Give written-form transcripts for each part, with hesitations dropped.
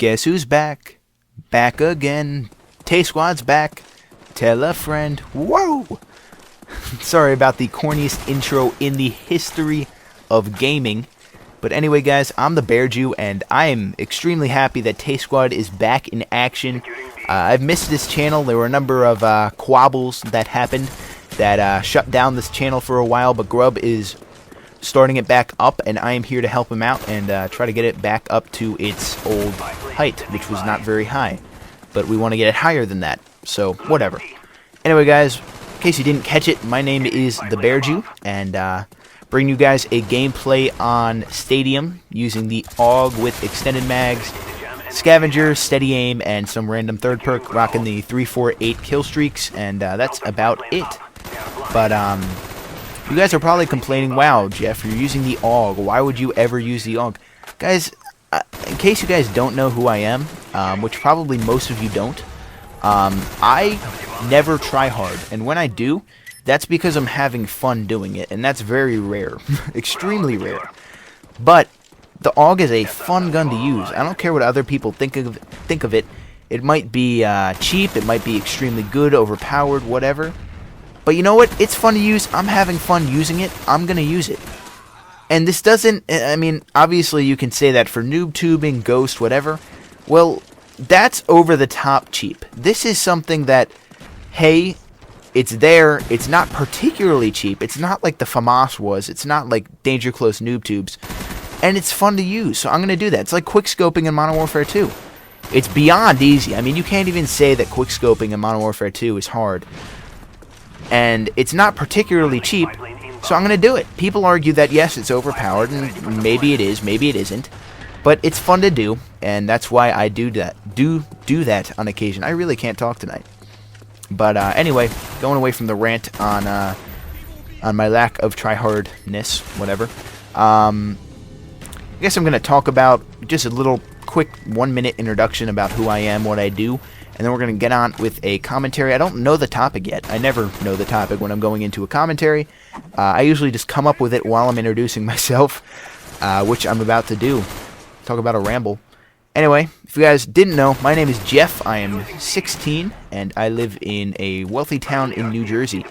Guess who's back? Back again. Tay Squad's back. Tell a friend. Whoa! Sorry about the corniest intro in the history of gaming. But anyway, guys, I'm the theB3ARjew, and I am extremely happy that Tay Squad is back in action. I've missed this channel. There were a number of quabbles that happened that shut down this channel for a while, but Grub is starting it back up, and I am here to help him out and try to get it back up to its old height, which was not very high. But we want to get it higher than that, so whatever. Anyway, guys, in case you didn't catch it, my name is the theB3ARjew, and bring you guys a gameplay on Stadium using the Augs with extended mags, Scavenger, steady aim, and some random third perk, rocking the 3-4-8 kill streaks, and that's about it. But you guys are probably complaining, wow, Jeff, you're using the Augs. Why would you ever use the Augs? Guys, in case you guys don't know who I am, which probably most of you don't, I never try hard, and when I do, that's because I'm having fun doing it, and that's very rare. Extremely rare. But the Augs is a fun gun to use. I don't care what other people think of it. It might be cheap, it might be extremely good, overpowered, whatever. But you know what? It's fun to use. I'm having fun using it. I'm going to use it. And this doesn't, I mean, obviously you can say that for noob tubing, ghost, whatever. Well, that's over the top cheap. This is something that, hey, it's there. It's not particularly cheap. It's not like the FAMAS was. It's not like Danger Close noob tubes. And it's fun to use, so I'm going to do that. It's like quickscoping in Modern Warfare 2. It's beyond easy. I mean, you can't even say that quickscoping in Modern Warfare 2 is hard. And it's not particularly cheap, so I'm going to do it. People argue that, yes, it's overpowered, and maybe it is, maybe it isn't. But it's fun to do, and that's why I do that. Do that on occasion. I really can't talk tonight. But anyway, going away from the rant on my lack of tryhardness, whatever. I guess I'm going to talk about just a little quick 1-minute introduction about who I am, what I do, and then we're going to get on with a commentary. I don't know the topic yet. I never know the topic when I'm going into a commentary. I usually just come up with it while I'm introducing myself, which I'm about to do. Talk about a ramble. Anyway, if you guys didn't know, my name is Jeff. I am 16, and I live in a wealthy town in New Jersey.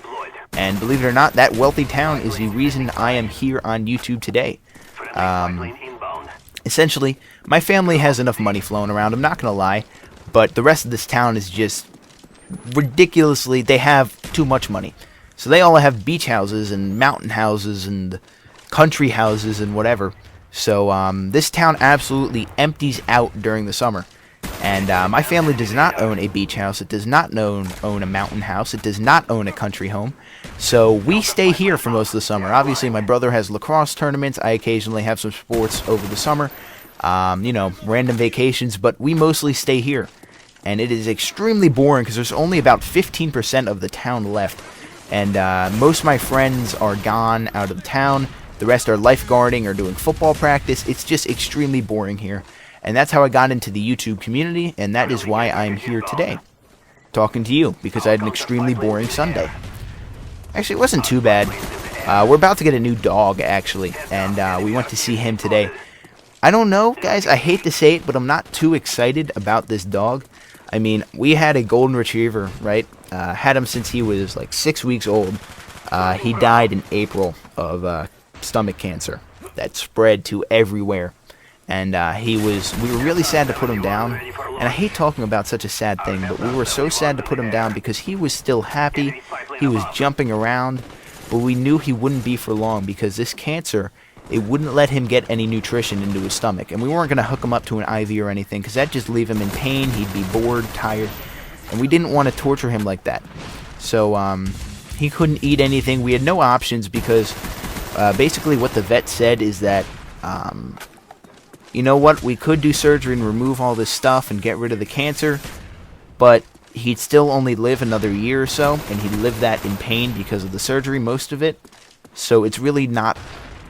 And believe it or not, that wealthy town is the reason I am here on YouTube today. Essentially, my family has enough money flowing around, I'm not going to lie, but the rest of this town is just ridiculously, they have too much money. So they all have beach houses and mountain houses and country houses and whatever. So this town absolutely empties out during the summer. And my family does not own a beach house, it does not own a mountain house, it does not own a country home. So we stay here for most of the summer. Obviously, my brother has lacrosse tournaments. I occasionally have some sports over the summer. You know, random vacations. But we mostly stay here. And it is extremely boring because there's only about 15% of the town left. And most of my friends are gone out of town. The rest are lifeguarding or doing football practice. It's just extremely boring here. And that's how I got into the YouTube community. And that is why I'm here today. Talking to you. Because I had an extremely boring Sunday. Actually, it wasn't too bad. We're about to get a new dog, actually, and we went to see him today. I don't know, guys, I hate to say it, but I'm not too excited about this dog. I mean, we had a golden retriever, right? Had him since he was like 6 weeks old. He died in April of stomach cancer that spread to everywhere. And we were really sad to put him down. And I hate talking about such a sad thing, but we were so sad to put him down because he was still happy. He was jumping around, but we knew he wouldn't be for long because this cancer, it wouldn't let him get any nutrition into his stomach. And we weren't going to hook him up to an IV or anything because that'd just leave him in pain. He'd be bored, tired, and we didn't want to torture him like that. So he couldn't eat anything. We had no options because basically what the vet said is that, you know what, we could do surgery and remove all this stuff and get rid of the cancer, but he'd still only live another year or so, and he'd live that in pain because of the surgery, most of it. So it's really not,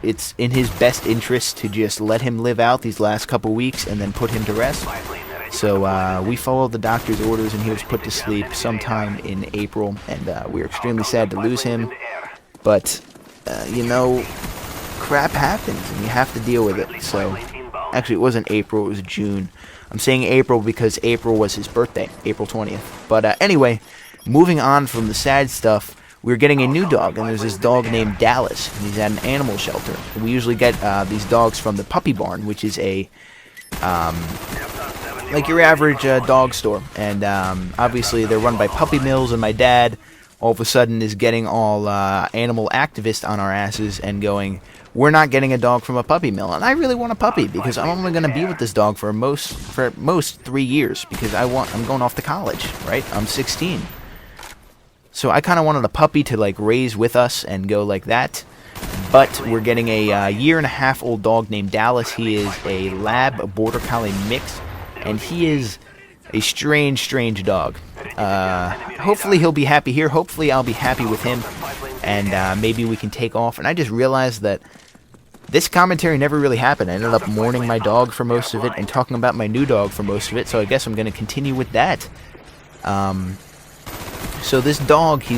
it's in his best interest to just let him live out these last couple weeks and then put him to rest. So we followed the doctor's orders, and he was put to sleep sometime in April, and we were extremely sad to lose him. But, you know, crap happens, and you have to deal with it. So, actually, it wasn't April, it was June. I'm saying April because April was his birthday, April 20th. But anyway, moving on from the sad stuff, we're getting a new dog, and there's this dog named Dallas, and he's at an animal shelter. We usually get these dogs from the Puppy Barn, which is a like your average dog store, and obviously they're run by puppy mills, and my dad all of a sudden is getting all animal activist on our asses and going, we're not getting a dog from a puppy mill. And I really want a puppy because I'm only going to be with this dog for at most 3 years because I'm going off to college, right? I'm 16. So I kind of wanted a puppy to like raise with us and go like that. But we're getting a year-and-a-half-old dog named Dallas. He is a lab, a border collie mix, and he is a strange dog. Hopefully he'll be happy here. Hopefully I'll be happy with him, and maybe we can take off. And I just realized that this commentary never really happened. I ended up mourning my dog for most of it and talking about my new dog for most of it, so I guess I'm going to continue with that. So this dog, he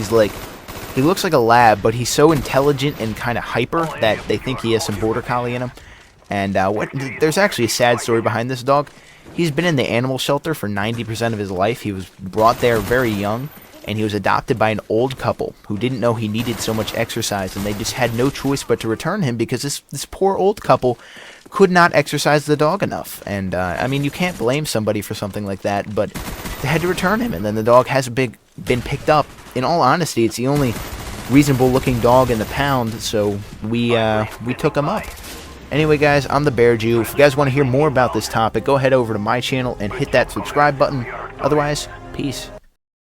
looks like a lab, but he's so intelligent and kind of hyper that they think he has some border collie in him. And there's actually a sad story behind this dog. He's been in the animal shelter for 90% of his life. He was brought there very young, and he was adopted by an old couple who didn't know he needed so much exercise, and they just had no choice but to return him because this poor old couple could not exercise the dog enough. And I mean, you can't blame somebody for something like that, but they had to return him, and then the dog hasn't been picked up. In all honesty, it's the only reasonable-looking dog in the pound, so we took him up. Anyway, guys, I'm theB3ARjew. If you guys want to hear more about this topic, go ahead over to my channel and hit that subscribe button. Otherwise, peace.